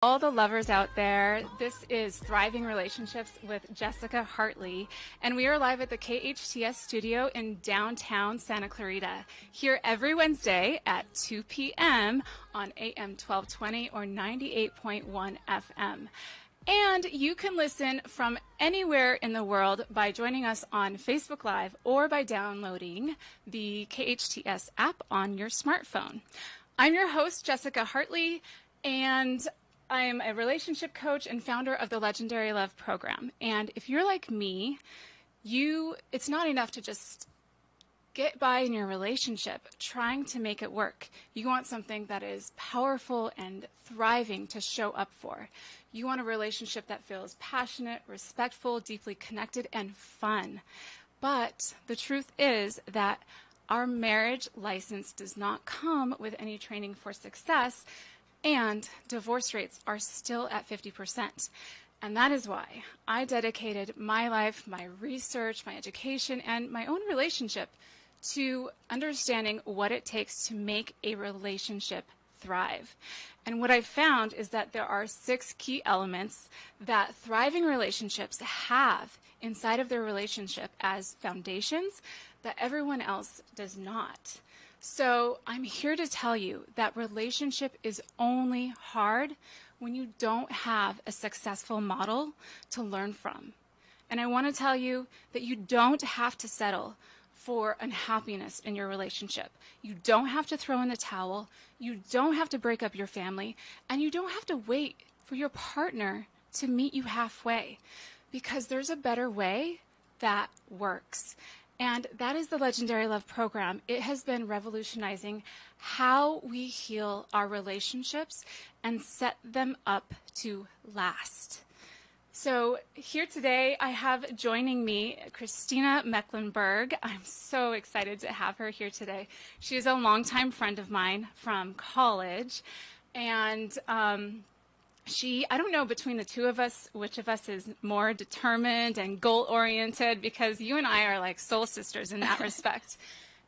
All the lovers out there, this is Thriving Relationships with Jessica Hartley, and we are live at the KHTS studio in downtown Santa Clarita, here every Wednesday at 2 p.m. on AM 1220 or 98.1 FM. And you can listen from anywhere in the world by joining us on Facebook Live or by downloading the KHTS app on your smartphone. I'm your host, Jessica Hartley, and I'm a relationship coach and founder of the Legendary Love program. And if you're like me, it's not enough to just get by in your relationship trying to make it work. You want something that is powerful and thriving to show up for. You want a relationship that feels passionate, respectful, deeply connected, and fun. But the truth is that our marriage license does not come with any training for success, and divorce rates are still at 50%. And that is why I dedicated my life, my research, my education, and my own relationship to understanding what it takes to make a relationship thrive. And what I found is that there are 6 key elements that thriving relationships have inside of their relationship as foundations that everyone else does not. So I'm here to tell you that relationship is only hard when you don't have a successful model to learn from. And I want to tell you that you don't have to settle for unhappiness in your relationship. You don't have to throw in the towel. You don't have to break up your family. And you don't have to wait for your partner to meet you halfway, because there's a better way that works. And that is the Legendary Love program. It has been revolutionizing how we heal our relationships and set them up to last. So here today, I have joining me Christina Mecklenburg. I'm so excited to have her here today. She is a longtime friend of mine from college. And I don't know between the two of us, which of us is more determined and goal-oriented, because you and I are like soul sisters in that respect.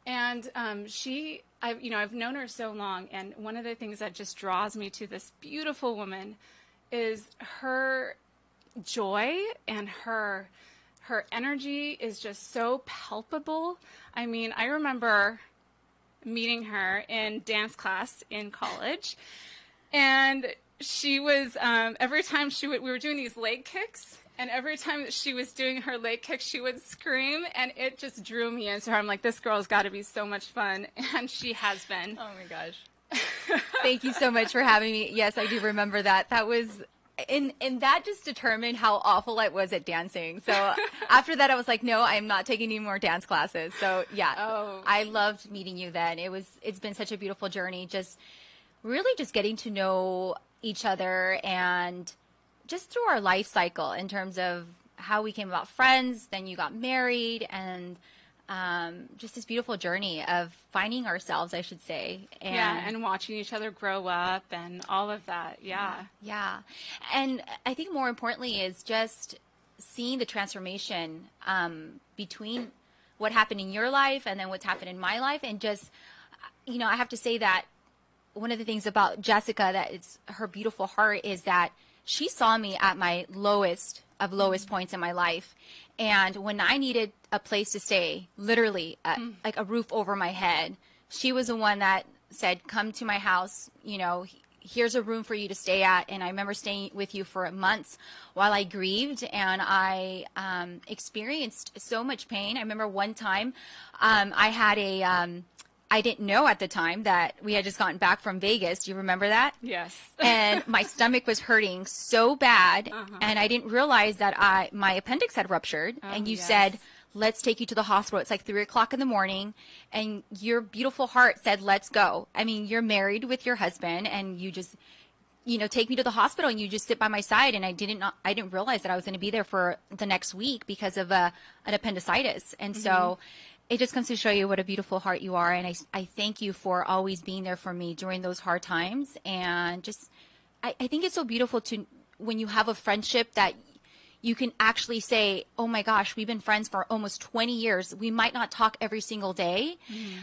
And I've known her so long, and one of the things that just draws me to this beautiful woman is her joy, and her energy is just so palpable. I mean, I remember meeting her in dance class in college, and she was, every time we were doing these leg kicks, and every time that she was doing her leg kicks, she would scream, and it just drew me into her. I'm like, this girl's got to be so much fun, and she has been. Oh my gosh. Thank you so much for having me. Yes, I do remember that. That was, and that just determined how awful I was at dancing. So after that, I was like, no, I am not taking any more dance classes. So yeah, I loved meeting you then. It's been such a beautiful journey, really just getting to know each other, and just through our life cycle in terms of how we came about friends, then you got married, and just this beautiful journey of finding ourselves, I should say. And watching each other grow up and all of that. Yeah. And I think more importantly is just seeing the transformation between what happened in your life and then what's happened in my life. And just, I have to say that one of the things about Jessica that is her beautiful heart is that she saw me at my lowest of lowest points in my life. And when I needed a place to stay, literally like a roof over my head, she was the one that said, come to my house, here's a room for you to stay at. And I remember staying with you for months while I grieved, and I experienced so much pain. I remember one time I had I didn't know at the time that we had just gotten back from Vegas. Do you remember that? Yes. And my stomach was hurting so bad, and I didn't realize that my appendix had ruptured. And you said, let's take you to the hospital. It's like 3 o'clock in the morning, and your beautiful heart said, let's go. I mean, you're married with your husband, and you just, take me to the hospital, and you just sit by my side. And I didn't realize that I was going to be there for the next week because of an appendicitis. And so it just comes to show you what a beautiful heart you are. And I thank you for always being there for me during those hard times. And just, I think it's so beautiful when you have a friendship that you can actually say, oh my gosh, we've been friends for almost 20 years. We might not talk every single day,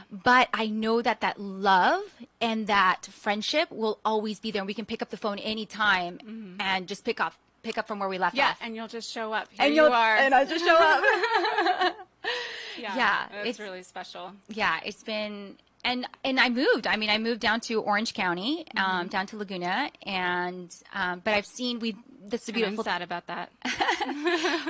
but I know that that love and that friendship will always be there. And we can pick up the phone anytime and just pick up from where we left off. And you'll just show up. And you are. And I'll just show up. It's really special. Yeah, it's been, and I moved. I mean, I moved down to Orange County, down to Laguna, and but I've seen that's a beautiful. I'm sad about that.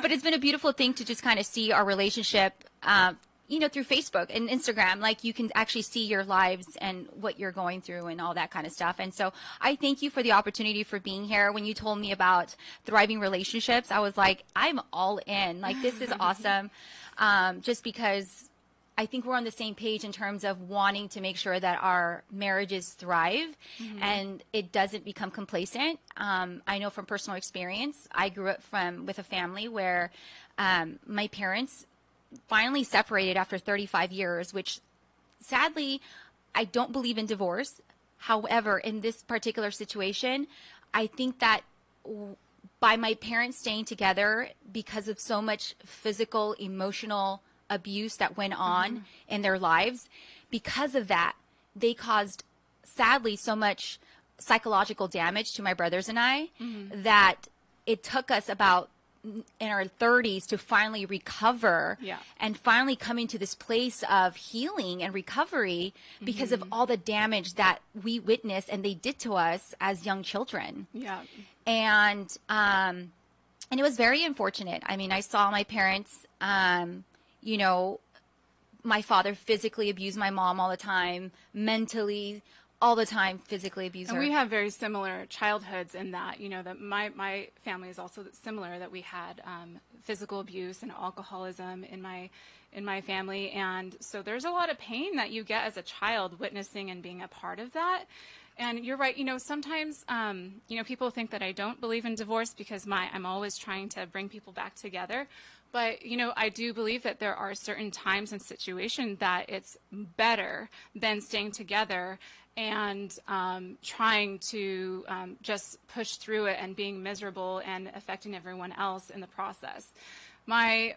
But it's been a beautiful thing to just kind of see our relationship, through Facebook and Instagram. Like, you can actually see your lives and what you're going through and all that kind of stuff. And so I thank you for the opportunity for being here. When you told me about thriving relationships, I was like, I'm all in. Like, this is awesome. Just because I think we're on the same page in terms of wanting to make sure that our marriages thrive and it doesn't become complacent. I know from personal experience, I grew up with a family where my parents finally separated after 35 years, which sadly, I don't believe in divorce. However, in this particular situation, I think that by my parents staying together because of so much physical, emotional abuse that went on in their lives, because of that, they caused, sadly, so much psychological damage to my brothers and I that it took us about in our 30s to finally recover and finally come into this place of healing and recovery because of all the damage that we witnessed and they did to us as young children. And it was very unfortunate. I mean, I saw my parents, my father physically abused my mom all the time, mentally, all the time, physically abused her. And we have very similar childhoods in that, that my family is also similar, that we had physical abuse and alcoholism in my family. And so there's a lot of pain that you get as a child witnessing and being a part of that. And you're right, sometimes, people think that I don't believe in divorce because I'm always trying to bring people back together. But, I do believe that there are certain times and situations that it's better than staying together and trying to just push through it and being miserable and affecting everyone else in the process. My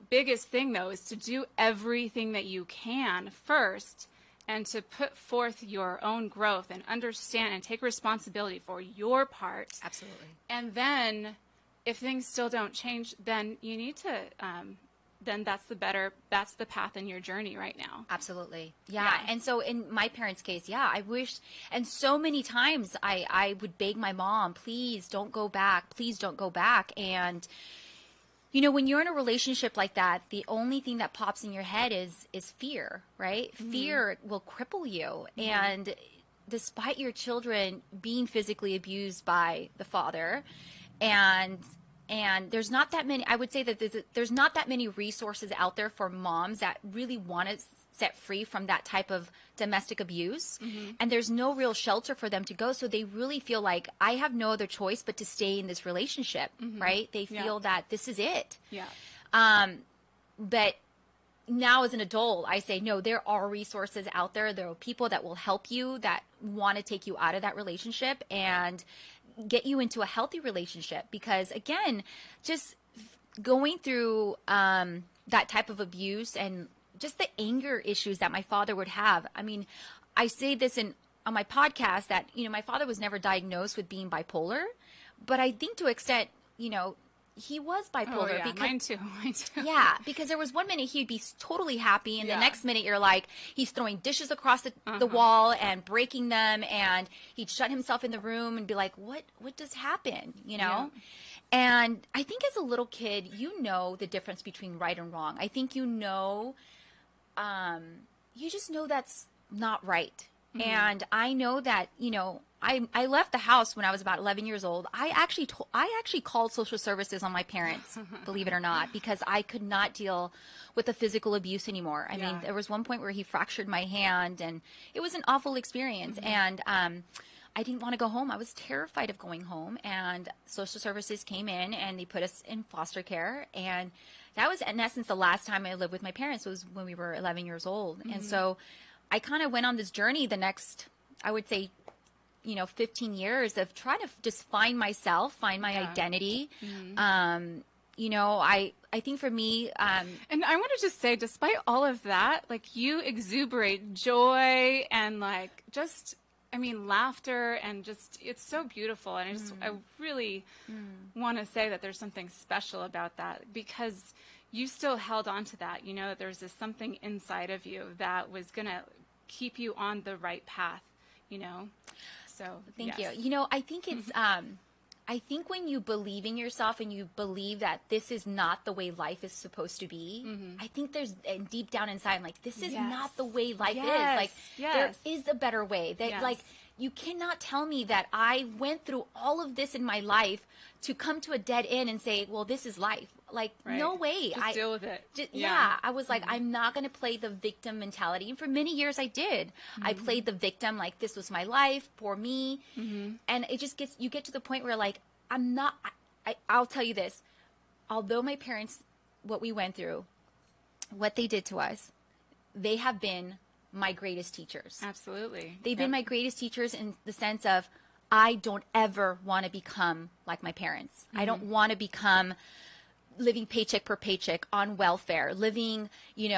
biggest thing, though, is to do everything that you can first and to put forth your own growth and understand and take responsibility for your part. Absolutely. And then if things still don't change, then you need to, then that's the path in your journey right now. Absolutely. Yeah. And so in my parents' case, I wish, and so many times I would beg my mom, please don't go back. Please don't go back. And, when you're in a relationship like that, the only thing that pops in your head is fear, right? Fear will cripple you. And despite your children being physically abused by the father, and there's not that many, I would say that there's not that many resources out there for moms that really want to set free from that type of domestic abuse. And there's no real shelter for them to go. So they really feel like I have no other choice but to stay in this relationship, right? They feel that this is it. But now as an adult, I say, no, there are resources out there. There are people that will help you, that want to take you out of that relationship and get you into a healthy relationship. Because again, just going through that type of abuse and just the anger issues that my father would have. I mean, I say this on my podcast that, my father was never diagnosed with being bipolar, but I think to an extent, he was bipolar. Because, mine too. Yeah, because there was one minute he'd be totally happy, and the next minute you're like, he's throwing dishes across the wall and breaking them, and he'd shut himself in the room and be like, what just happened, And I think as a little kid, the difference between right and wrong. I think you just know that's not right. And I know that, I left the house when I was about 11 years old. I actually called social services on my parents, believe it or not, because I could not deal with the physical abuse anymore. I mean, there was one point where he fractured my hand, and it was an awful experience. And I didn't want to go home. I was terrified of going home. And social services came in and they put us in foster care. And that was, in essence, the last time I lived with my parents was when we were 11 years old. And so I kind of went on this journey the next, I would say, 15 years of trying to just find myself, find my identity. I think for me, and I want to just say, despite all of that, like, you exuberate joy and like just, I mean, laughter, and just, it's so beautiful. And I really want to say that there's something special about that, because you still held on to that. There's this something inside of you that was going to keep you on the right path, So thank yes. you. I think it's, I think when you believe in yourself and you believe that this is not the way life is supposed to be, I think there's deep down inside, I'm like, this is not the way life is. Like, there is a better way. That like, you cannot tell me that I went through all of this in my life to come to a dead end and say, well, this is life. Like, no way. Just deal with it. I was like, I'm not going to play the victim mentality. And for many years I did. I played the victim, like, this was my life, poor me. And it just you get to the point where, like, I'll tell you this. Although my parents, what we went through, what they did to us, they have been my greatest teachers. Absolutely. They've been my greatest teachers in the sense of, I don't ever want to become like my parents. I don't want to become living paycheck per paycheck on welfare, living, in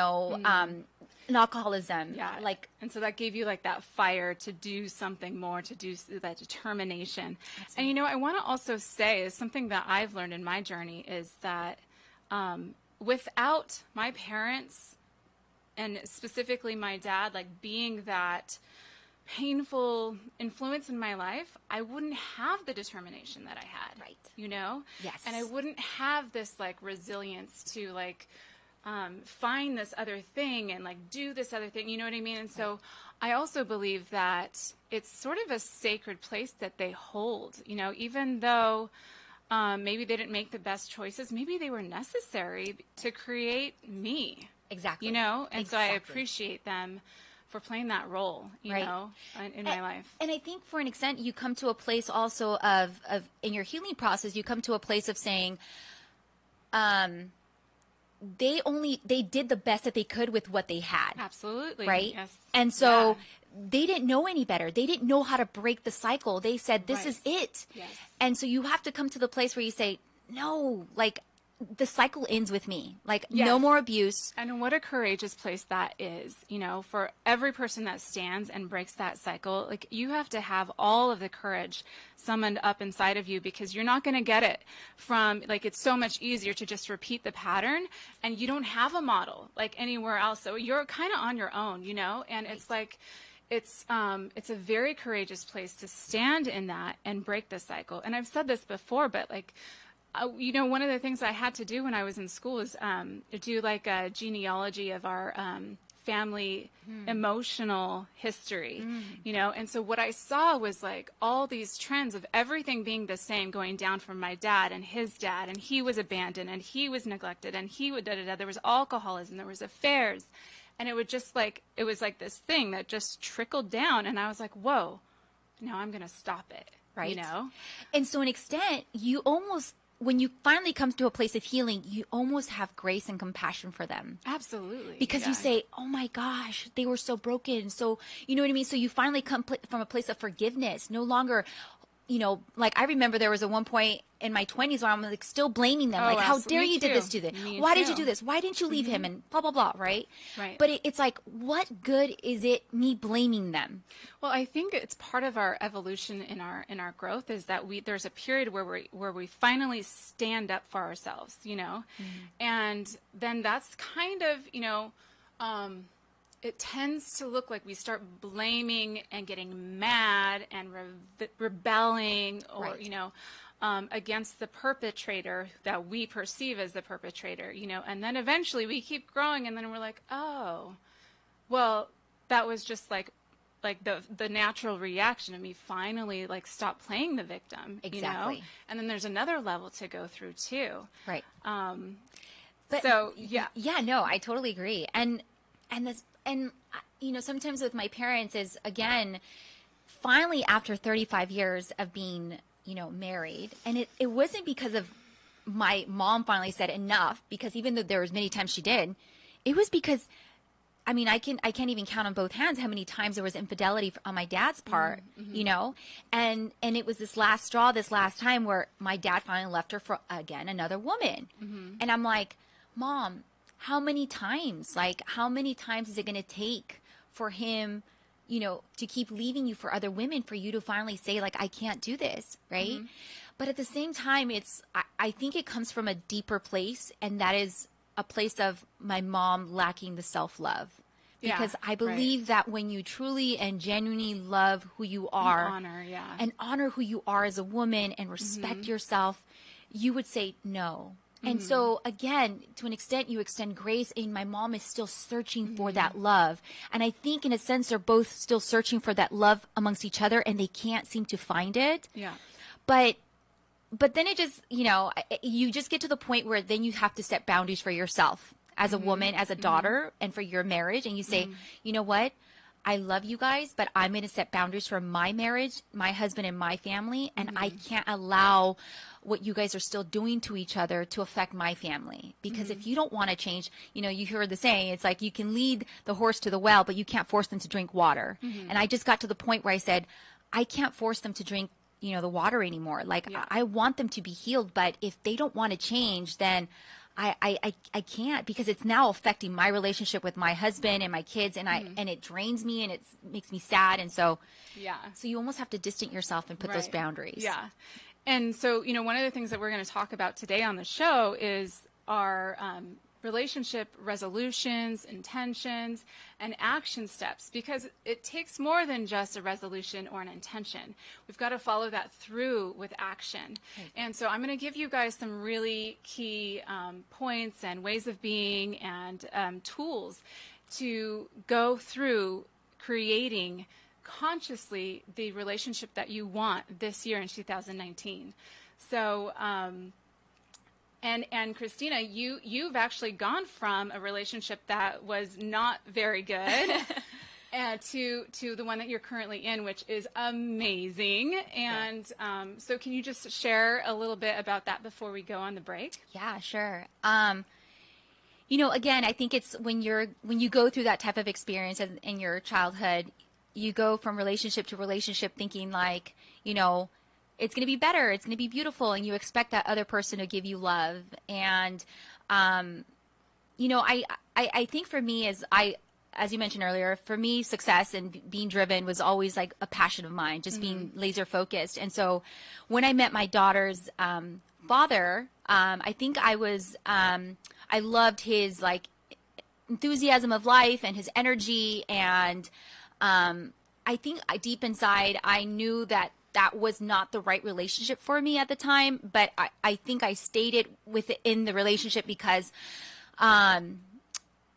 alcoholism. Yeah. Like, and so that gave you like that fire to do something more, to do that determination. Absolutely. And, I want to also say, is something that I've learned in my journey, is that without my parents, and specifically my dad, like, being that painful influence in my life, I wouldn't have the determination that I had. Right. Yes. And I wouldn't have this like resilience to like find this other thing and like do this other thing. You know what I mean? And so I also believe that it's sort of a sacred place that they hold, even though maybe they didn't make the best choices, maybe they were necessary to create me. Exactly. And so I appreciate them for playing that role, in my life. And I think for an extent, you come to a place also of in your healing process, you come to a place of saying, they did the best that they could with what they had. Absolutely. Right. Yes. And so they didn't know any better. They didn't know how to break the cycle. They said, this is it. Yes. And so you have to come to the place where you say, no, like, the cycle ends with me. Like, no more abuse. And what a courageous place that is, for every person that stands and breaks that cycle. Like, you have to have all of the courage summoned up inside of you, because you're not going to get it from, like, it's so much easier to just repeat the pattern, and you don't have a model like anywhere else. So you're kind of on your own, and it's like, it's a very courageous place to stand in that and break the cycle. And I've said this before, but like, one of the things I had to do when I was in school is do like a genealogy of our family emotional history, and so what I saw was like all these trends of everything being the same, going down from my dad and his dad, and he was abandoned and he was neglected and he would there was alcoholism, there was affairs, and it would just like, it was like this thing that just trickled down, and I was like, whoa, now I'm going to stop it. Right. And so, an extent, you almost, when you finally come to a place of healing, you almost have grace and compassion for them. Absolutely. Because you say, oh my gosh, they were so broken. So, you know what I mean? So you finally come from a place of forgiveness, no longer, like, I remember there was one point in my 20s where I'm like still blaming them. Like, how dare you did this to them? Why did you do this? Why didn't you leave him? And blah, blah, blah. Right. Right. But it's like, what good is it me blaming them? Well, I think it's part of our evolution in our growth, is that there's a period where we finally stand up for ourselves, and then that's kind of, it tends to look like we start blaming and getting mad and rebelling, or, against the perpetrator that we perceive as the perpetrator, and then eventually we keep growing, and then we're like, oh, well, that was just like the natural reaction of me finally like stop playing the victim. Exactly. And then there's another level to go through too. Right. But so no, I totally agree. And sometimes with my parents is, again, finally after 35 years of being, married, and it wasn't because of my mom finally said enough, because even though there was many times she did, it was because I mean, I can't even count on both hands how many times there was infidelity on my dad's part, you know, and it was this last straw, this last time where my dad finally left her for, again, another woman. And I'm like, Mom, how many times? Like, how many times is it going to take for him, you know, to keep leaving you for other women, for you to finally say, like, I can't do this, right? But at the same time, I think it comes from a deeper place, and that is a place of my mom lacking the self-love. Because I believe that when you truly and genuinely love who you are, and honor who you are as a woman, and respect yourself, you would say no. And so, again, to an extent, you extend grace, and my mom is still searching for that love. And I think, in a sense, they're both still searching for that love amongst each other, and they can't seem to find it. But then it just, you know, you just get to the point where then you have to set boundaries for yourself as a woman, as a daughter, and for your marriage. And you say, you know what? I love you guys, but I'm going to set boundaries for my marriage, my husband, and my family. And I can't allow what you guys are still doing to each other to affect my family. Because if you don't want to change, you know, you hear the saying, it's like you can lead the horse to the well, but you can't force them to drink water. And I just got to the point where I said, I can't force them to drink, you know, the water anymore. Like, I want them to be healed, but if they don't want to change, then I can't, because it's now affecting my relationship with my husband and my kids, and and it drains me, and it makes me sad. And so, so you almost have to distance yourself and put those boundaries. And so, you know, one of the things that we're going to talk about today on the show is our relationship resolutions, intentions, and action steps, because it takes more than just a resolution or an intention. We've got to follow that through with action. And so I'm going to give you guys some really key points and ways of being and tools to go through creating consciously the relationship that you want this year in 2019. So, and Christina, you've actually gone from a relationship that was not very good to the one that you're currently in, which is amazing. And so can you just share a little bit about that before we go on the break? Yeah, sure. You know, again, I think it's when you go through that type of experience in your childhood, you go from relationship to relationship thinking like, you know, it's going to be better, it's going to be beautiful, and you expect that other person to give you love. And, you know, I think for me, as you mentioned earlier, for me, success and being driven was always like a passion of mine, just being laser focused. And so when I met my daughter's father, I think I loved his like enthusiasm of life and his energy. And I think deep inside, I knew that was not the right relationship for me at the time. But I think I stayed within the relationship because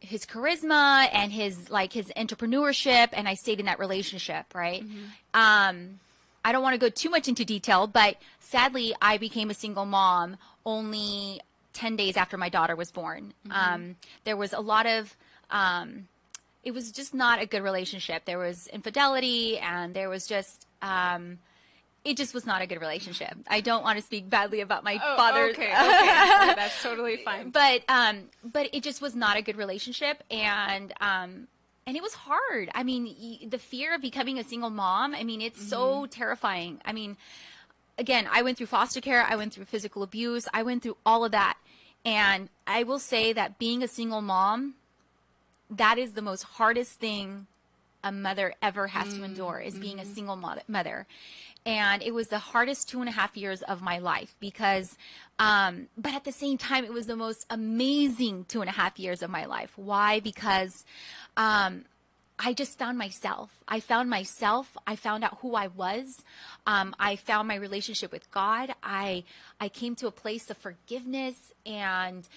his charisma and his entrepreneurship, and I stayed in that relationship, right? I don't want to go too much into detail, but sadly, I became a single mom only 10 days after my daughter was born. There was a lot of it was just not a good relationship. There was infidelity, and there was just, it just was not a good relationship. I don't want to speak badly about my father. Okay. Yeah, that's totally fine. But it just was not a good relationship. And it was hard. I mean, the fear of becoming a single mom, I mean, it's so terrifying. I mean, again, I went through foster care. I went through physical abuse. I went through all of that. And I will say that being a single mom, that is the most hardest thing a mother ever has to endure, is being a single mother. And it was the hardest 2.5 years of my life because, but at the same time, it was the most amazing 2.5 years of my life. Why? Because I just found myself. I found out who I was. I found my relationship with God. I came to a place of forgiveness, and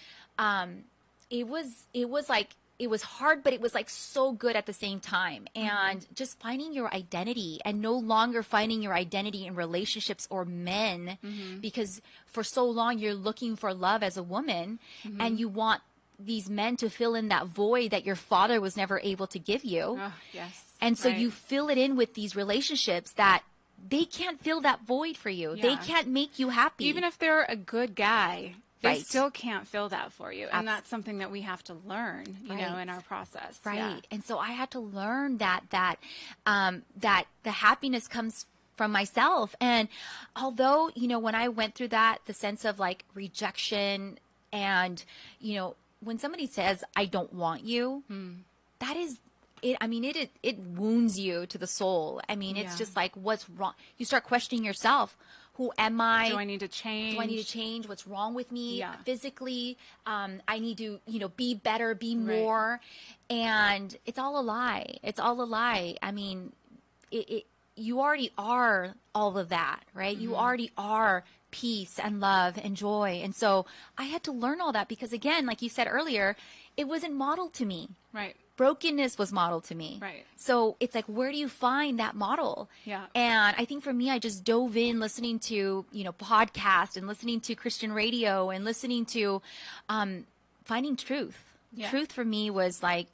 it was hard, but it was like so good at the same time. And just finding your identity, and no longer finding your identity in relationships or men, because for so long you're looking for love as a woman, and you want these men to fill in that void that your father was never able to give you. Oh, yes. And so you fill it in with these relationships that they can't fill that void for you. Yeah. They can't make you happy. Even if they're a good guy, they Right. still can't fill that for you. And that's something that we have to learn, you know, in our process. Right. Yeah. And so I had to learn that the happiness comes from myself. And although, you know, when I went through that, the sense of like rejection and, you know, when somebody says, I don't want you, that is it. I mean, it wounds you to the soul. I mean, it's just like, what's wrong? You start questioning yourself. Who am I? Do I need to change? Do I need to change? What's wrong with me physically? I need to, you know, be better, be more. And it's all a lie. It's all a lie. I mean, you already are all of that, right? You already are peace and love and joy. And so I had to learn all that because, again, like you said earlier, it wasn't modeled to me. Right. Brokenness was modeled to me. Right. So it's like, where do you find that model? Yeah. And I think for me, I just dove in listening to, you know, podcasts and listening to Christian radio and listening to finding truth. Yeah. Truth for me was like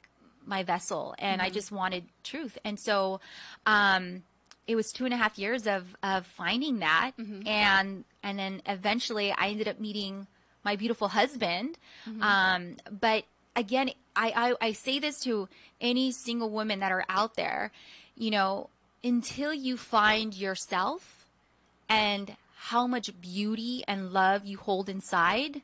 my vessel, and I just wanted truth. And so it was 2.5 years of finding that. And then eventually I ended up meeting my beautiful husband. But again, I say this to any single women that are out there, you know, until you find yourself and how much beauty and love you hold inside,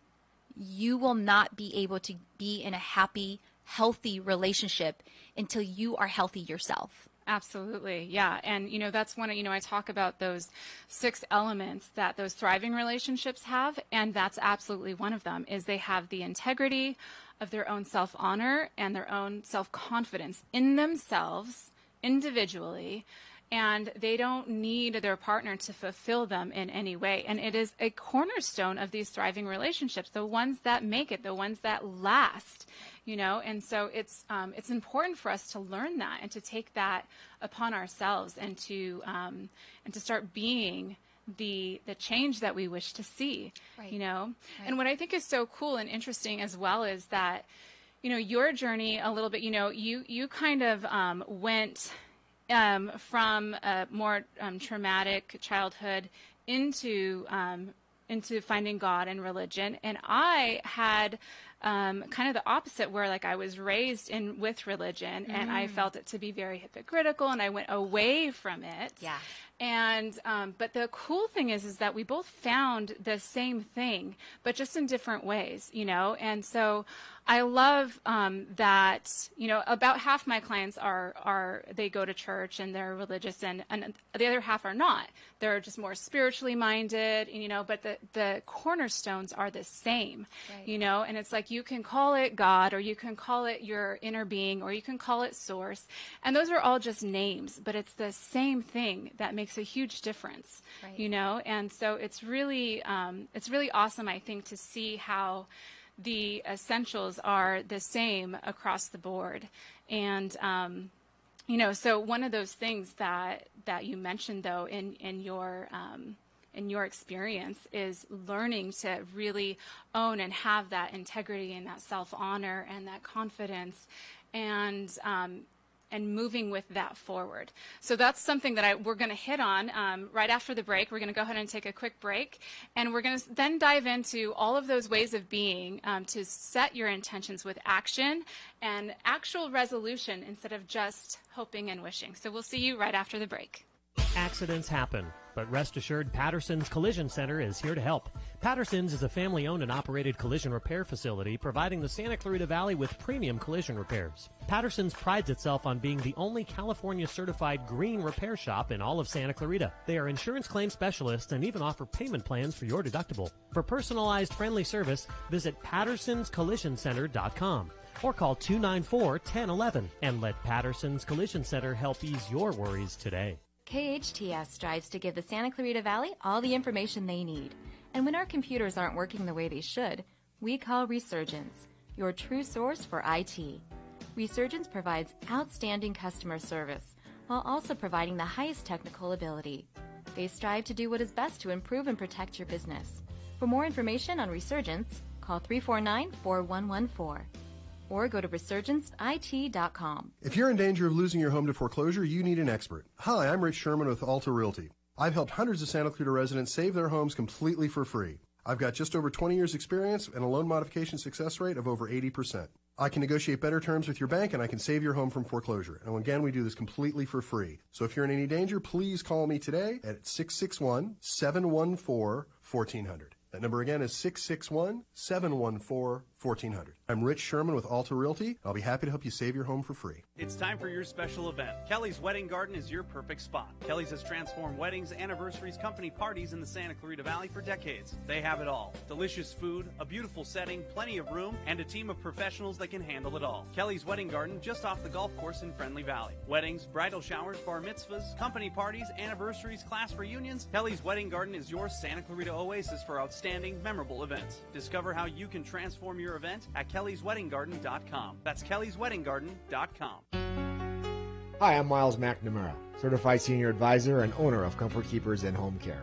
you will not be able to be in a happy, healthy relationship until you are healthy yourself. Absolutely. Yeah. And, you know, that's one, you know, I talk about those 6 elements that those thriving relationships have. And that's absolutely one of them is they have the integrity of their own self-honor and their own self-confidence in themselves individually. And they don't need their partner to fulfill them in any way. And it is a cornerstone of these thriving relationships, the ones that make it, the ones that last, you know. And so it's important for us to learn that and to take that upon ourselves and to start being the change that we wish to see, you know. And what I think is so cool and interesting as well is that, you know, your journey a little bit, you know, you kind of went from a more traumatic childhood into finding God and religion. And I had kind of the opposite, where like I was raised with religion and I felt it to be very hypocritical and I went away from it. Yeah. And but the cool thing is that we both found the same thing, but just in different ways, you know. And so I love that, you know, about half my clients are they go to church and they're religious, and the other half are not. They're just more spiritually minded, you know, but the cornerstones are the same, you know. And it's like you can call it God, or you can call it your inner being, or you can call it source. And those are all just names, but it's the same thing that makes a huge difference, you know. And so it's really awesome, I think, to see how the essentials are the same across the board. And you know, so one of those things that you mentioned though in your experience is learning to really own and have that integrity and that self-honor and that confidence, and moving with that forward. So that's something that we're going to hit on right after the break. We're going to go ahead and take a quick break, and we're going to then dive into all of those ways of being to set your intentions with action and actual resolution instead of just hoping and wishing. So we'll see you right after the break. Accidents happen, but rest assured Patterson's Collision Center is here to help. Patterson's is a family-owned and operated collision repair facility providing the Santa Clarita Valley with premium collision repairs. Patterson's prides itself on being the only California-certified green repair shop in all of Santa Clarita. They are insurance claim specialists and even offer payment plans for your deductible. For personalized, friendly service, visit pattersonscollisioncenter.com. or call 294-1011 and let Patterson's Collision Center help ease your worries today. KHTS strives to give the Santa Clarita Valley all the information they need. And when our computers aren't working the way they should, we call Resurgence, your true source for IT. Resurgence provides outstanding customer service while also providing the highest technical ability. They strive to do what is best to improve and protect your business. For more information on Resurgence, call 349-4114. or go to resurgenceit.com. If you're in danger of losing your home to foreclosure, you need an expert. Hi, I'm Rich Sherman with Alta Realty. I've helped hundreds of Santa Clarita residents save their homes completely for free. I've got just over 20 years experience and a loan modification success rate of over 80%. I can negotiate better terms with your bank, and I can save your home from foreclosure. And again, we do this completely for free. So if you're in any danger, please call me today at 661-714-1400. That number again is 661-714-1400. I'm Rich Sherman with Alta Realty. I'll be happy to help you save your home for free. It's time for your special event. Kelly's Wedding Garden is your perfect spot. Kelly's has transformed weddings, anniversaries, company parties in the Santa Clarita Valley for decades. They have it all. Delicious food, a beautiful setting, plenty of room, and a team of professionals that can handle it all. Kelly's Wedding Garden just off the golf course in Friendly Valley. Weddings, bridal showers, bar mitzvahs, company parties, anniversaries, class reunions. Kelly's Wedding Garden is your Santa Clarita oasis for outstanding, memorable events. Discover how you can transform your event at kellysweddinggarden.com. That's kellysweddinggarden.com. Hi, I'm Miles McNamara, Certified Senior Advisor and owner of Comfort Keepers in Home Care.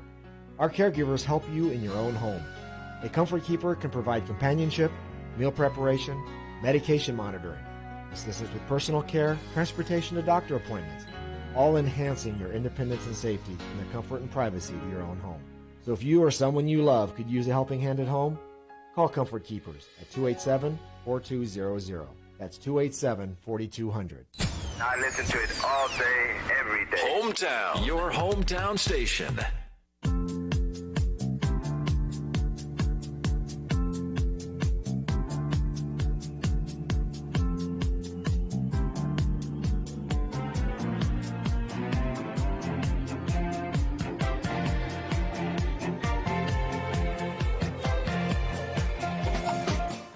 Our caregivers help you in your own home. A Comfort Keeper can provide companionship, meal preparation, medication monitoring, assistance with personal care, transportation to doctor appointments, all enhancing your independence and safety in the comfort and privacy of your own home. So if you or someone you love could use a helping hand at home, call Comfort Keepers at 287-4200. That's 287-4200. I listen to it all day, every day. Hometown, your hometown station.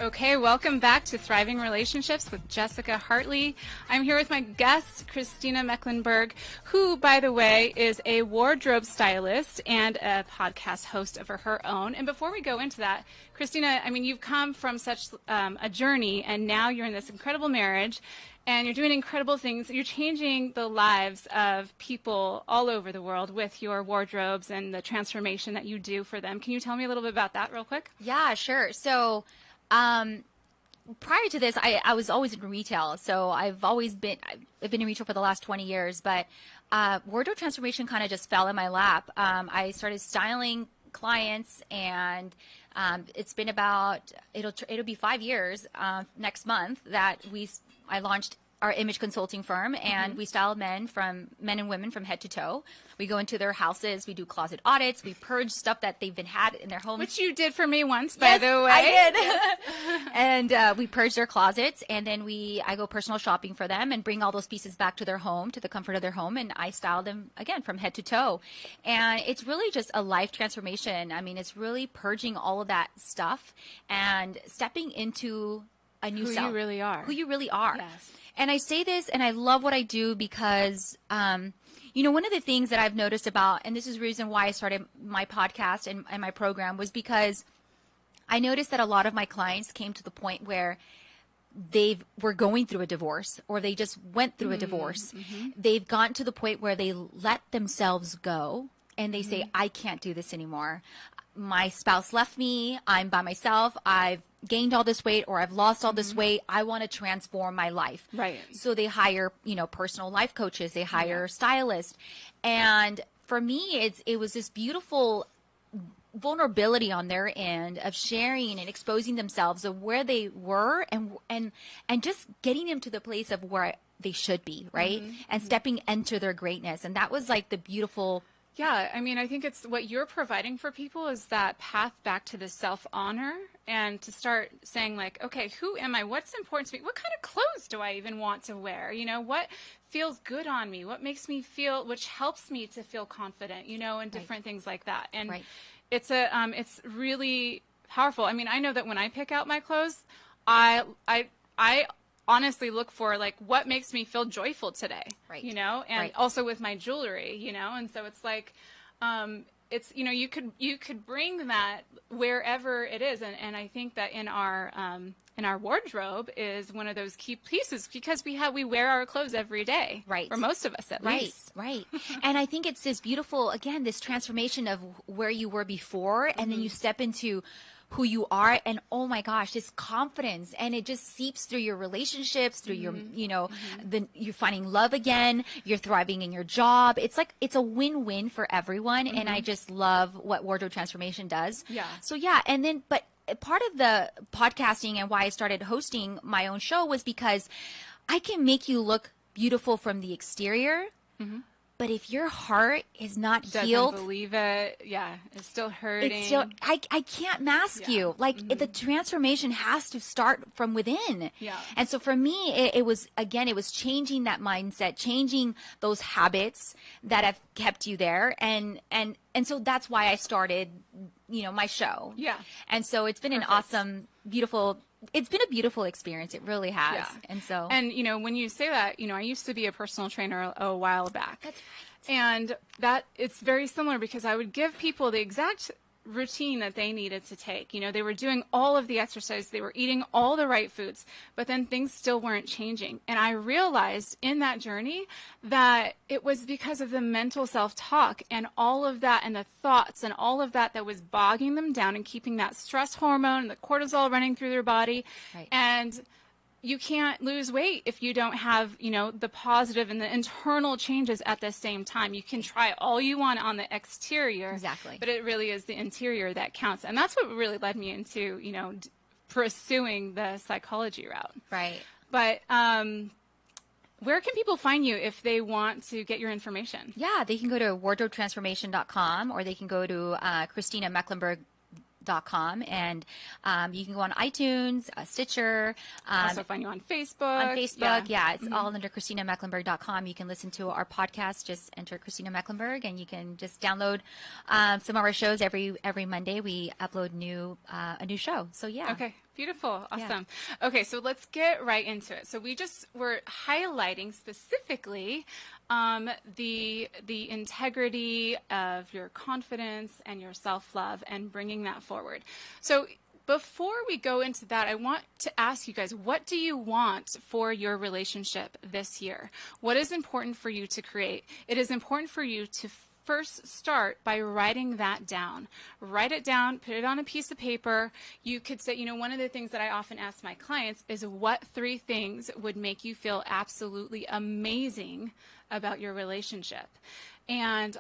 Okay, welcome back to Thriving Relationships with Jessica Hartley. I'm here with my guest, Christina Mecklenburg, who, by the way, is a wardrobe stylist and a podcast host of her own. And before we go into that, Christina, I mean, you've come from such a journey, and now you're in this incredible marriage, and you're doing incredible things. You're changing the lives of people all over the world with your wardrobes and the transformation that you do for them. Can you tell me a little bit about that real quick? Yeah, sure. So prior to this, I was always in retail. So I've been in retail for the last 20 years, but wardrobe transformation kind of just fell in my lap. I started styling clients, and it's been it'll be 5 years next month that I launched our image consulting firm, and we style men and women from head to toe. We go into their houses, we do closet audits, we purge stuff that they've had in their homes. Which you did for me once, by the way. I did. And we purge their closets, and then I go personal shopping for them and bring all those pieces back to their home, to the comfort of their home, and I style them again from head to toe. And it's really just a life transformation. I mean, it's really purging all of that stuff and stepping into a new self. Who you really are. Who you really are. Yes. And I say this, and I love what I do because, one of the things that I've noticed about, and this is the reason why I started my podcast and my program, was because I noticed that a lot of my clients came to the point where they were going through a divorce, or they just went through a divorce. They've gotten to the point where they let themselves go, and they say, I can't do this anymore. My spouse left me. I'm by myself. I've gained all this weight, or I've lost all this weight. I want to transform my life. Right. So they hire, personal life coaches. They hire stylists. And for me, it was this beautiful vulnerability on their end of sharing and exposing themselves of where they were and just getting them to the place of where they should be, right? And stepping into their greatness. And that was like the beautiful. Yeah, I mean, I think it's what you're providing for people is that path back to the self-honor, and to start saying like, okay, who am I? What's important to me? What kind of clothes do I even want to wear? What feels good on me? What makes me feel, which helps me to feel confident, and different things like that. And it's really powerful. I mean, I know that when I pick out my clothes, I honestly look for like what makes me feel joyful today, and also with my jewelry, and so it's like, it's, you could bring that wherever it is. And I think that in our wardrobe is one of those key pieces, because we wear our clothes every day, for most of us at least. Right. And I think it's this beautiful, again, this transformation of where you were before, and then you step into who you are. And oh my gosh, this confidence, and it just seeps through your relationships, through your, then you're finding love again, you're thriving in your job. It's like, it's a win-win for everyone. And I just love what wardrobe transformation does. Yeah. So yeah. And then, but part of the podcasting and why I started hosting my own show was because I can make you look beautiful from the exterior, but if your heart is not healed, doesn't believe it, it's still hurting. it's still, I can't mask you. Like the transformation has to start from within. Yeah. And so for me, it was changing that mindset, changing those habits that have kept you there. And so that's why I started, my show. Yeah. And so it's been an awesome, beautiful, it's been a beautiful experience. It really has. Yeah. And so, and when you say that, I used to be a personal trainer a while back. That's right. And that it's very similar because I would give people the exact routine that they needed to take. They were doing all of the exercise, they were eating all the right foods, but then things still weren't changing. And I realized in that journey that it was because of the mental self-talk and all of that, and the thoughts and all of that was bogging them down and keeping that stress hormone and the cortisol running through their body. Right. And you can't lose weight if you don't have, the positive and the internal changes at the same time. You can try all you want on the exterior. Exactly. But it really is the interior that counts. And that's what really led me into, pursuing the psychology route. Right. But where can people find you if they want to get your information? Yeah, they can go to wardrobetransformation.com, or they can go to ChristinaMecklenburg.com, and you can go on iTunes, Stitcher. Also find you on Facebook. It's all under ChristinaMecklenburg.com. You can listen to our podcast. Just enter Christina Mecklenburg, and you can just download some of our shows. Every Monday we upload a new show. So yeah. Okay. Beautiful. Awesome. Yeah. Okay, so let's get right into it. So we're highlighting specifically the integrity of your confidence and your self-love and bringing that forward. So before we go into that, I want to ask you guys, what do you want for your relationship this year? What is important for you to create? It is important for you to first start by writing that down. Write it down, put it on a piece of paper. You could say, one of the things that I often ask my clients is, what 3 things would make you feel absolutely amazing about your relationship? And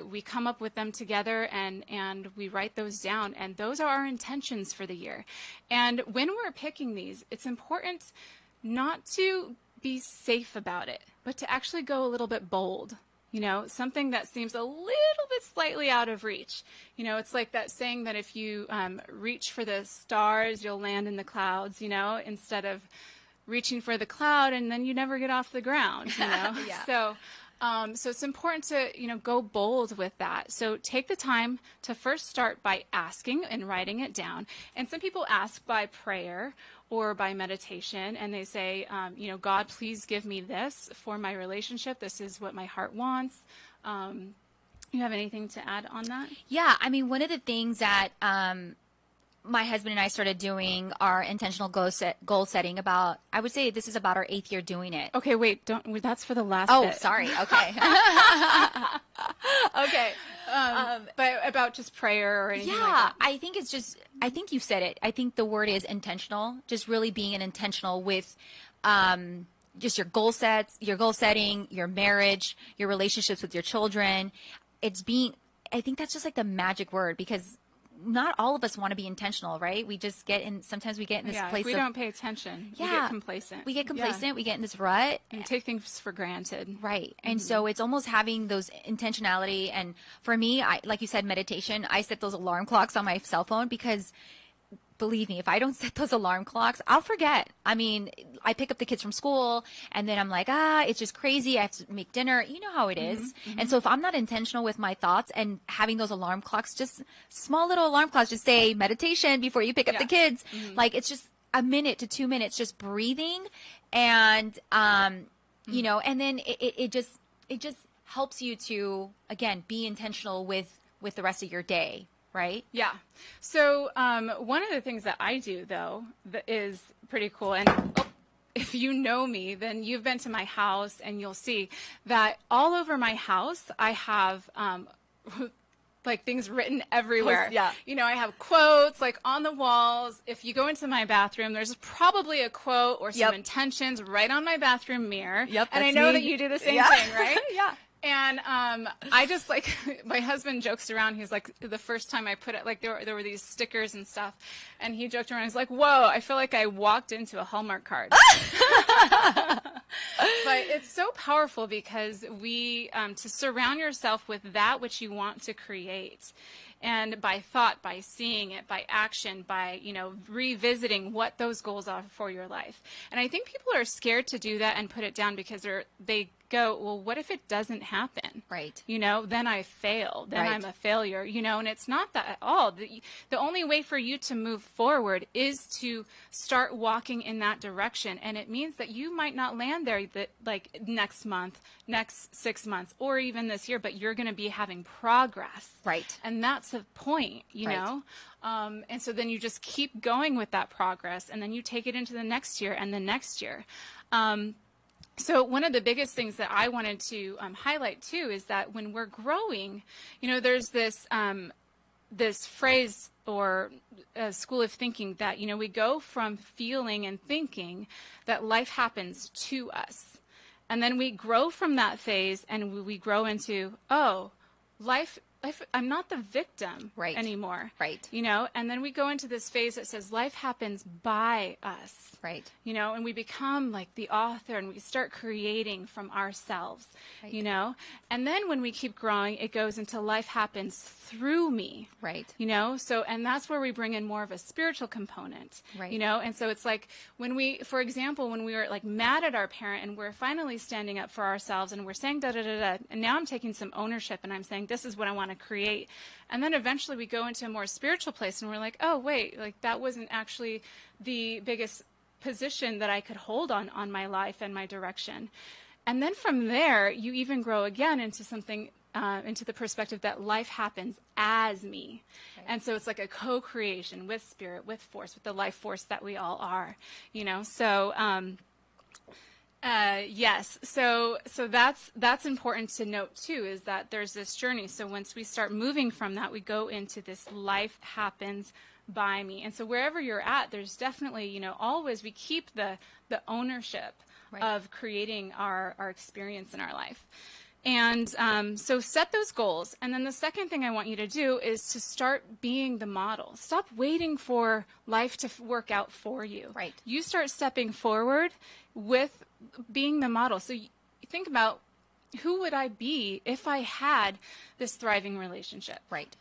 we come up with them together, and we write those down, and those are our intentions for the year. And when we're picking these, it's important not to be safe about it, but to actually go a little bit bold. Something that seems a little bit slightly out of reach. It's like that saying that if you reach for the stars, you'll land in the clouds, instead of reaching for the cloud and then you never get off the ground, Yeah. So it's important to, go bold with that. So take the time to first start by asking and writing it down. And some people ask by prayer or by meditation, and they say, God, please give me this for my relationship. This is what my heart wants. You have anything to add on that? Yeah, one of the things that my husband and I started doing our intentional goal setting about, I would say this is about our 8th year doing it. Okay, wait, that's for the last bit. Sorry. Okay. Okay. But about just prayer or anything like that? I think I think you said it. I think the word is intentional, just really being intentional with just your goal setting, your marriage, your relationships with your children. I think that's just like the magic word, because not all of us want to be intentional, right? Sometimes we get in this place if we don't pay attention. We get complacent. We get in this rut. And take things for granted. Right. And so it's almost having those intentionality. And for me, like you said, meditation, I set those alarm clocks on my cell phone, because believe me, if I don't set those alarm clocks, I'll forget. I pick up the kids from school, and then I'm like, it's just crazy. I have to make dinner. You know how it is. Mm-hmm. And so if I'm not intentional with my thoughts and having those alarm clocks, just small little alarm clocks, just say meditation before you pick up the kids. Mm-hmm. Like, it's just a minute to 2 minutes, just breathing. And, and then it just helps you to, again, be intentional with the rest of your day. Right? Yeah. So one of the things that I do, though, that is pretty cool, and if you know me, then you've been to my house, and you'll see that all over my house I have like things written everywhere. Yeah. You know, I have quotes like on the walls. If you go into my bathroom, there's probably a quote or some intentions right on my bathroom mirror. Yep. And I that's know me. that you do the same thing, right? Yeah. And I just like, my husband jokes around. He's like, the first time I put it, like there were these stickers and stuff, and he joked around. He's like, "Whoa, I feel like I walked into a Hallmark card." But it's so powerful because we to surround yourself with that which you want to create. And by thought, by seeing it, by action, by, you know, revisiting what those goals are for your life. And I think people are scared to do that and put it down because they go, well, what if it doesn't happen? Right. You know, then I fail. Then I'm a failure, you know, and it's not that at all. The only way for you to move forward is to start walking in that direction. And it means that you might not land there like next month, next 6 months, or even this year, but you're going to be having progress. Right. And that's the point, you know? And so then you just keep going with that progress, and then you take it into the next year and the next year. So one of the biggest things that I wanted to highlight too is that when we're growing, you know, there's this this phrase or school of thinking that, you know, we go from feeling and thinking that life happens to us. And then we grow from that phase and we grow into, oh, life, I'm not the victim anymore. Right. You know, and then we go into this phase that says life happens by us. Right. You know, and we become like the author and we start creating from ourselves, you know, and then when we keep growing, it goes into life happens through me. Right. You know, so, and that's where we bring in more of a spiritual component, Right. you know, and so it's like when we, for example, when we were like mad at our parent and we're finally standing up for ourselves and we're saying da da da da, and now I'm taking some ownership and I'm saying this is what I want to create. And then eventually we go into a more spiritual place and we're like, oh, wait, like that wasn't actually the biggest position that I could hold on my life and my direction. And then from there, you even grow again into something, into the perspective that life happens as me. Right. And so it's like a co-creation with spirit, with force, with the life force that we all are, you know? So, yes. So that's important to note too, is that there's this journey. So once we start moving from that, we go into this life happens by me. And so wherever you're at, there's definitely, you know, always we keep the ownership of creating our experience in our life. And so set those goals. And then the second thing I want you to do is to start being the model. Stop waiting for life to work out for you. Right. You start stepping forward with being the model. So you think about, who would I be if I had this thriving relationship? Right.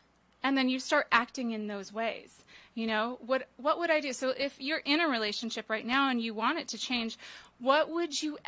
And then you start acting in those ways. You know, what would I do? So if you're in a relationship right now and you want it to change, what would you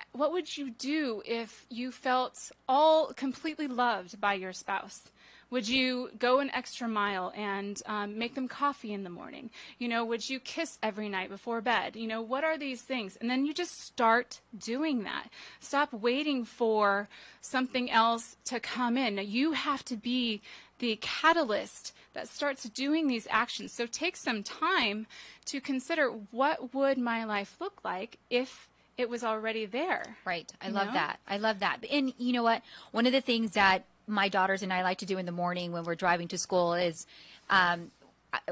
do if you felt all completely loved by your spouse? Would you go an extra mile and make them coffee in the morning? You know, would you kiss every night before bed? You know, what are these things? And then you just start doing that. Stop waiting for something else to come in. You have to be the catalyst that starts doing these actions. So take some time to consider, what would my life look like if it was already there? Right. I love that. I love that. And you know what? One of the things that my daughters and I like to do in the morning when we're driving to school is I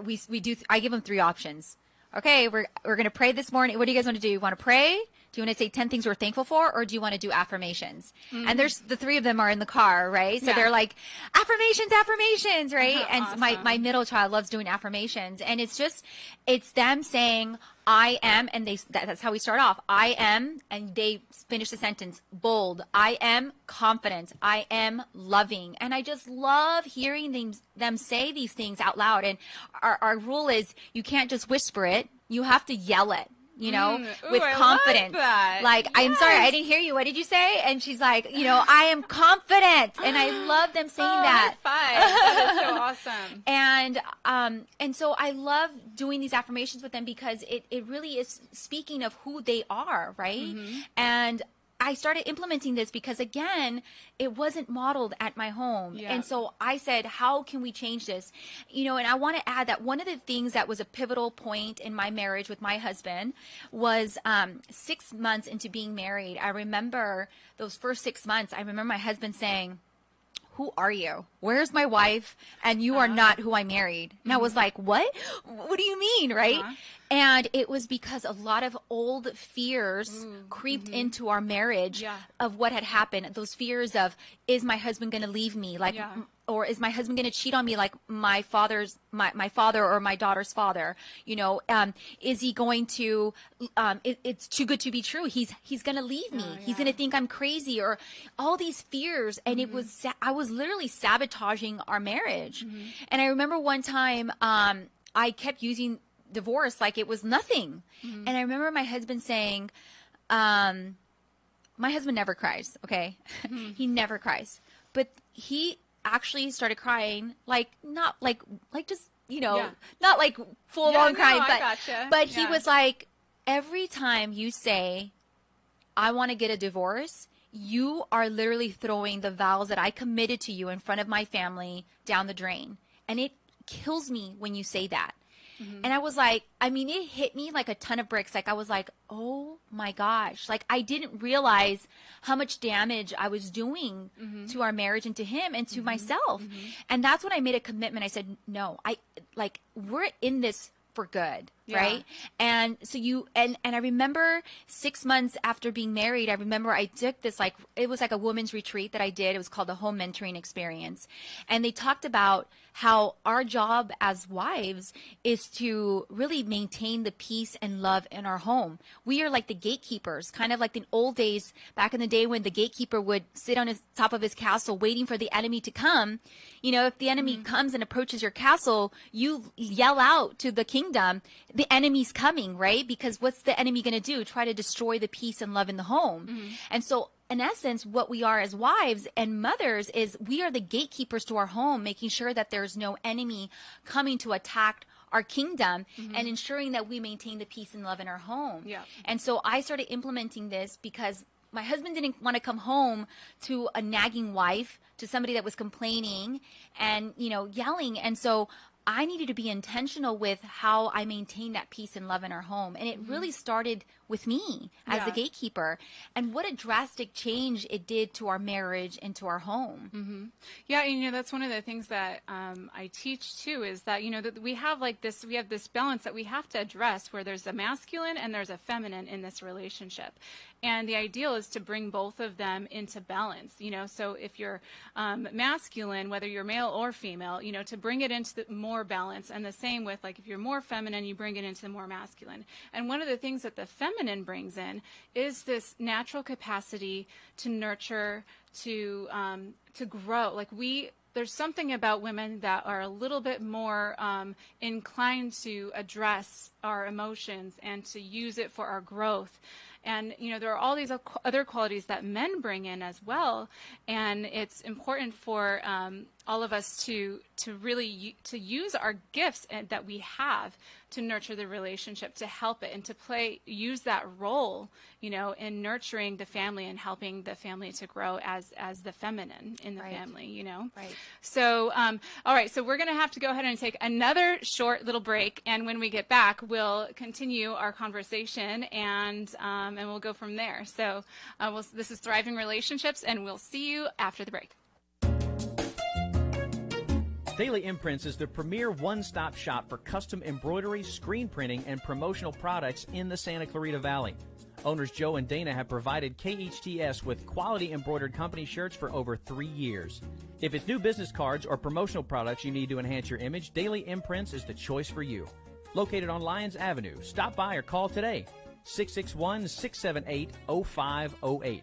give them 3 options. Okay, we're going to pray this morning. What do you guys want to do? You want to pray? Do you want to say 10 things we're thankful for, or do you want to do affirmations? Mm-hmm. And there's the 3 of them are in the car, right? So they're like, affirmations, right? And awesome. my middle child loves doing affirmations. And it's them saying, I am, and that's how we start off. I am, and they finish the sentence, bold. I am confident. I am loving. And I just love hearing them say these things out loud. And our rule is you can't just whisper it. You have to yell it. You know, with confidence. Like, yes. I'm sorry, I didn't hear you. What did you say? And she's like, you know, I am confident. And I love them saying that. That is so awesome. And so I love doing these affirmations with them because it really is speaking of who they are, right? Mm-hmm. And I started implementing this because, again, it wasn't modeled at my home. Yeah. And so I said, how can we change this? You know, and I want to add that one of the things that was a pivotal point in my marriage with my husband was 6 months into being married. I remember those first 6 months, I remember my husband saying, who are you? Where's my wife? And you are not who I married. And I was like, what? What do you mean, right? And it was because a lot of old fears creeped into our marriage of what had happened. Those fears of, is my husband going to leave me? Like, or is my husband going to cheat on me like my father or my daughter's father? You know, is he going to, it's too good to be true. He's going to leave me. He's going to think I'm crazy, or all these fears. And it was, I was literally sabotaging our marriage. And I remember one time, I kept using divorce like it was nothing. And I remember my husband saying, my husband never cries. Okay. He never cries, but he actually started crying, like, not like just, you know, not like full on crying, but he was like, every time you say, I want to get a divorce, you are literally throwing the vows that I committed to you in front of my family down the drain. And it kills me when you say that. And I was like, I mean, it hit me like a ton of bricks. Like, I was like, oh my gosh. Like, I didn't realize how much damage I was doing to our marriage and to him and to myself. And that's when I made a commitment. I said, no, we're in this for good. Right. And so and I remember 6 months after being married, I remember I took this, like, it was like a women's retreat that I did. It was called the Home Mentoring Experience. And they talked about how our job as wives is to really maintain the peace and love in our home. We are like the gatekeepers, kind of like the old days back in the day when the gatekeeper would sit on his top of his castle waiting for the enemy to come. You know, if the enemy comes and approaches your castle, you yell out to the kingdom, the enemy's coming, right? Because what's the enemy going to do? Try to destroy the peace and love in the home. And so in essence, what we are as wives and mothers is we are the gatekeepers to our home, making sure that there's no enemy coming to attack our kingdom and ensuring that we maintain the peace and love in our home. And so I started implementing this because my husband didn't want to come home to a nagging wife, to somebody that was complaining and, you know, yelling. And so I needed to be intentional with how I maintain that peace and love in our home. And it really started with me as the gatekeeper, and what a drastic change it did to our marriage and to our home. Yeah, and, you know, that's one of the things that I teach too, is that, you know, that we have this balance that we have to address, where there's a masculine and there's a feminine in this relationship. And the ideal is to bring both of them into balance, you know. So if you're masculine, whether you're male or female, you know, to bring it into the more balance. And the same with, like, if you're more feminine, you bring it into the more masculine. And one of the things that the feminine brings in is this natural capacity to nurture, to grow. Like, there's something about women that are a little bit more inclined to address our emotions and to use it for our growth. And, you know, there are all these other qualities that men bring in as well. And it's important for all of us to really use our gifts that we have to nurture the relationship, to help it, and to use that role, you know, in nurturing the family and helping the family to grow as the feminine in the family, you know. So, all right, so we're going to have to go ahead and take another short little break, and when we get back, we'll continue our conversation, and we'll go from there. So, this is Thriving Relationships, and we'll see you after the break. Daily Imprints is the premier one-stop shop for custom embroidery, screen printing, and promotional products in the Santa Clarita Valley. Owners Joe and Dana have provided KHTS with quality embroidered company shirts for over 3 years. If it's new business cards or promotional products you need to enhance your image, Daily Imprints is the choice for you. Located on Lyons Avenue, stop by or call today, 661-678-0508.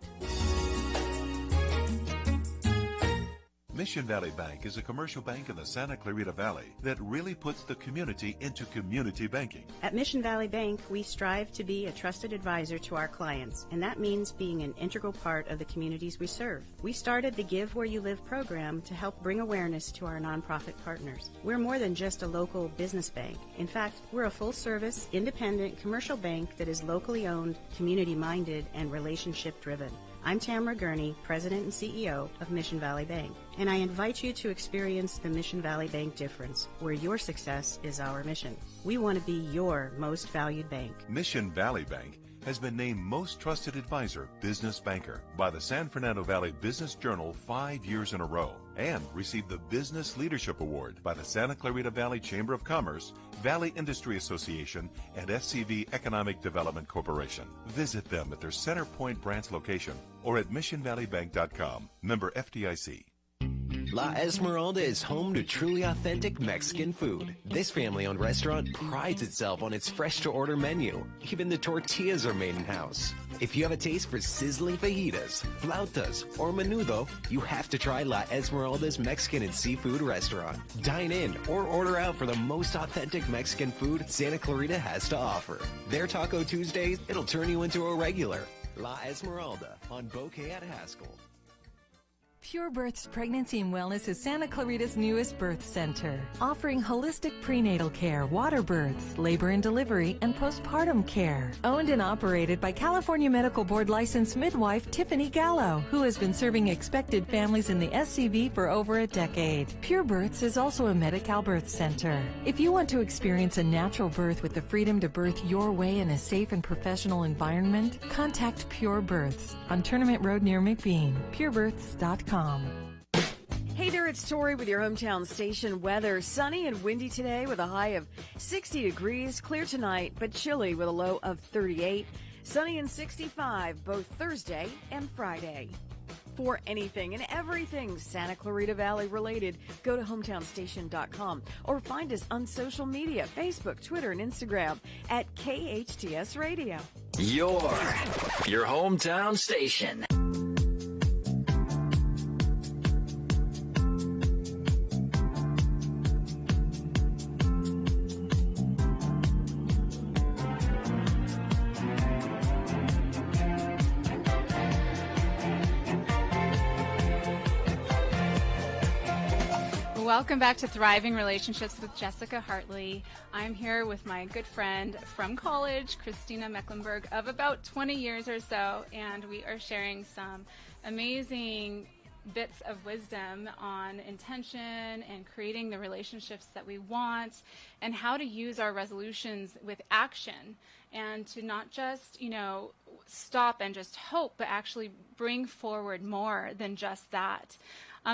Mission Valley Bank is a commercial bank in the Santa Clarita Valley that really puts the community into community banking. At Mission Valley Bank, we strive to be a trusted advisor to our clients, and that means being an integral part of the communities we serve. We started the Give Where You Live program to help bring awareness to our nonprofit partners. We're more than just a local business bank. In fact, we're a full-service, independent commercial bank that is locally owned, community-minded, and relationship-driven. I'm Tamara Gurney, President and CEO of Mission Valley Bank, and I invite you to experience the Mission Valley Bank difference, where your success is our mission. We want to be your most valued bank. Mission Valley Bank has been named Most Trusted Advisor Business Banker by the San Fernando Valley Business Journal 5 years in a row and received the Business Leadership Award by the Santa Clarita Valley Chamber of Commerce, Valley Industry Association, and SCV Economic Development Corporation. Visit them at their Center Point branch location or at missionvalleybank.com. Member FDIC. La Esmeralda is home to truly authentic Mexican food. This family-owned restaurant prides itself on its fresh-to-order menu. Even the tortillas are made in-house. If you have a taste for sizzling fajitas, flautas, or menudo, you have to try La Esmeralda's Mexican and Seafood Restaurant. Dine in or order out for the most authentic Mexican food Santa Clarita has to offer. Their Taco Tuesdays, it'll turn you into a regular. La Esmeralda on Bouquet at Haskell. Pure Birth's Pregnancy and Wellness is Santa Clarita's newest birth center, offering holistic prenatal care, water births, labor and delivery, and postpartum care. Owned and operated by California Medical Board licensed midwife Tiffany Gallo, who has been serving expected families in the SCV for over a decade. Pure Births is also a Medi-Cal birth center. If you want to experience a natural birth with the freedom to birth your way in a safe and professional environment, contact Pure Births on Tournament Road near McBean. purebirths.com. Hey there, it's Tori with your hometown station weather. Sunny and windy today with a high of 60 degrees. Clear tonight, but chilly with a low of 38. Sunny and 65 both Thursday and Friday. For anything and everything Santa Clarita Valley related, go to hometownstation.com or find us on social media, Facebook, Twitter, and Instagram at KHTS Radio. Your hometown station. Welcome back to Thriving Relationships with Jessica Hartley. I'm here with my good friend from college, Christina Mecklenburg, of about 20 years or so, and we are sharing some amazing bits of wisdom on intention and creating the relationships that we want and how to use our resolutions with action and to not just, stop and just hope, but actually bring forward more than just that.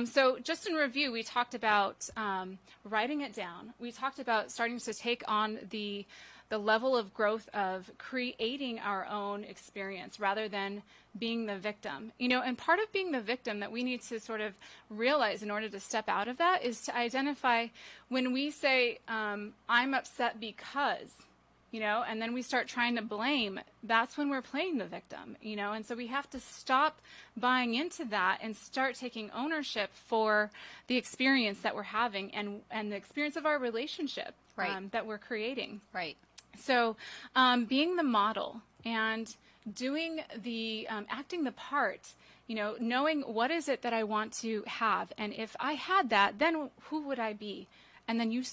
So just in review, we talked about writing it down. We talked about starting to take on the level of growth of creating our own experience rather than being the victim. And part of being the victim that we need to sort of realize in order to step out of that is to identify when we say, I'm upset because, and then we start trying to blame, that's when we're playing the victim, and so we have to stop buying into that and start taking ownership for the experience that we're having and the experience of our relationship that we're creating. Right. So being the model and doing the, acting the part, knowing what is it that I want to have, and if I had that, then who would I be? And then you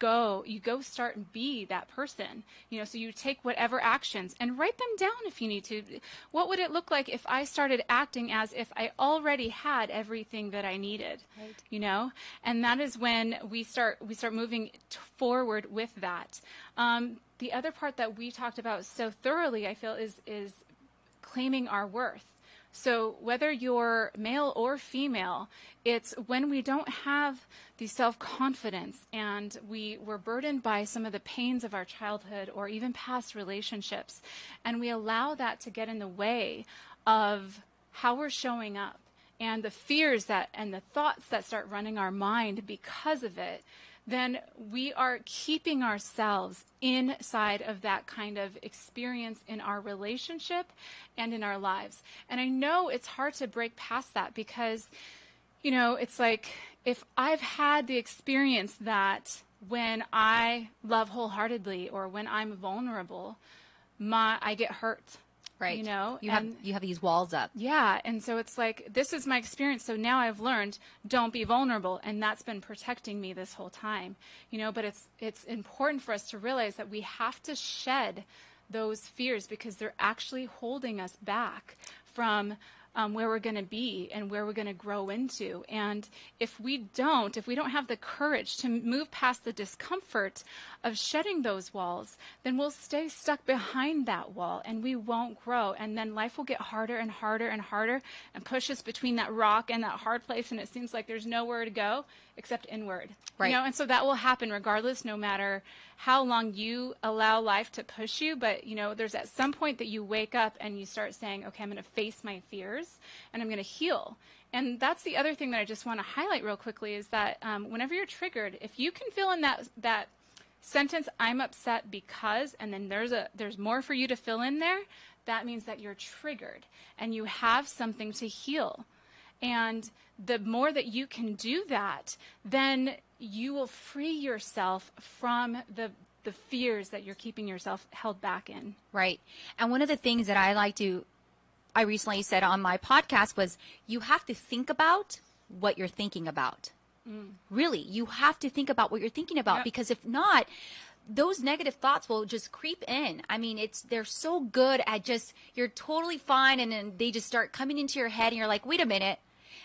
go start and be that person, so you take whatever actions and write them down if you need to. What would it look like if I started acting as if I already had everything that I needed, right. And that is when we start moving forward with that. The other part that we talked about so thoroughly, I feel, is claiming our worth. So whether you're male or female, it's when we don't have the self-confidence and we're burdened by some of the pains of our childhood or even past relationships, and we allow that to get in the way of how we're showing up and the fears and the thoughts that start running our mind because of it, then we are keeping ourselves inside of that kind of experience in our relationship and in our lives. And I know it's hard to break past that because, it's like if I've had the experience that when I love wholeheartedly or when I'm vulnerable, I get hurt. Right. You have these walls up. Yeah. And so it's like, this is my experience. So now I've learned, don't be vulnerable. And that's been protecting me this whole time, but it's important for us to realize that we have to shed those fears because they're actually holding us back from where we're going to be and where we're going to grow into. And if we don't have the courage to move past the discomfort of shedding those walls, then we'll stay stuck behind that wall and we won't grow. And then life will get harder and harder and harder and push us between that rock and that hard place. And it seems like there's nowhere to go except inward. Right. And so that will happen regardless, no matter how long you allow life to push you. But, there's at some point that you wake up and you start saying, okay, I'm going to face my fears and I'm going to heal. And that's the other thing that I just want to highlight real quickly is that whenever you're triggered, if you can fill in that sentence, I'm upset because, and then there's more for you to fill in there, that means that you're triggered and you have something to heal. And the more that you can do that, then you will free yourself from the fears that you're keeping yourself held back in. Right. And one of the things that I recently said on my podcast was you have to think about what you're thinking about. Really, you have to think about what you're thinking about, because if not, those negative thoughts will just creep in. I mean, they're so good at just, you're totally fine, and then they just start coming into your head and you're like, wait a minute.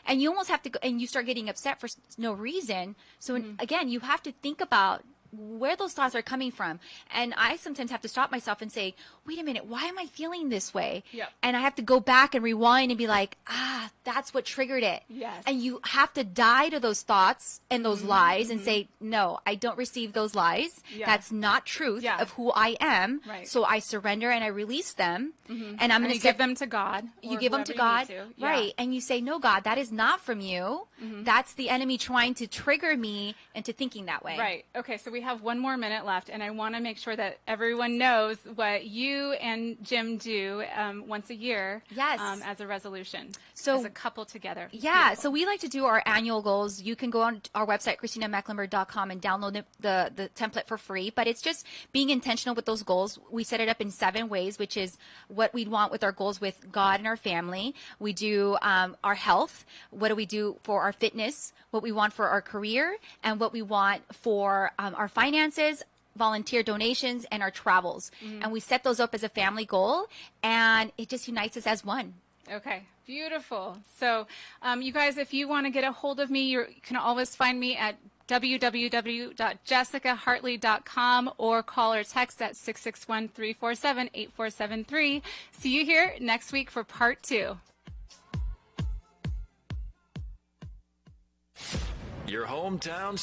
And you almost have to go, and you start getting upset for no reason. So again, you have to think about where those thoughts are coming from. And I sometimes have to stop myself and say, wait a minute, why am I feeling this way? Yep. And I have to go back and rewind and be like, that's what triggered it. Yes. And you have to die to those thoughts and those lies and say, no, I don't receive those lies. Yeah. That's not truth Yeah. of who I am. Right. So I surrender and I release them. And I'm going to give them to God. You or give them to whoever God. you need to. Yeah. Right. And you say, no, God, that is not from you. That's the enemy trying to trigger me into thinking that way. Right. Okay, so we have one more minute left, and I want to make sure that everyone knows what you and Jim do once a year. Yes. As a resolution. So as a couple together. Yeah, Beautiful. so we like to do our annual goals. You can go on our website, ChristinaMecklenburg.com, and download the template for free. But it's just being intentional with those goals. We set it up in 7 ways, which is what we'd want with our goals with God and our family. We do our health. What do we do for our fitness? What we want for our career, and what we want for our finances, volunteer donations, and our travels. And we set those up as a family goal, and it just unites us as one. Okay, beautiful. So you guys, if you want to get a hold of me, you can always find me at www.jessicahartley.com or call or text at 661-347-8473. See you here next week for part 2. Your hometown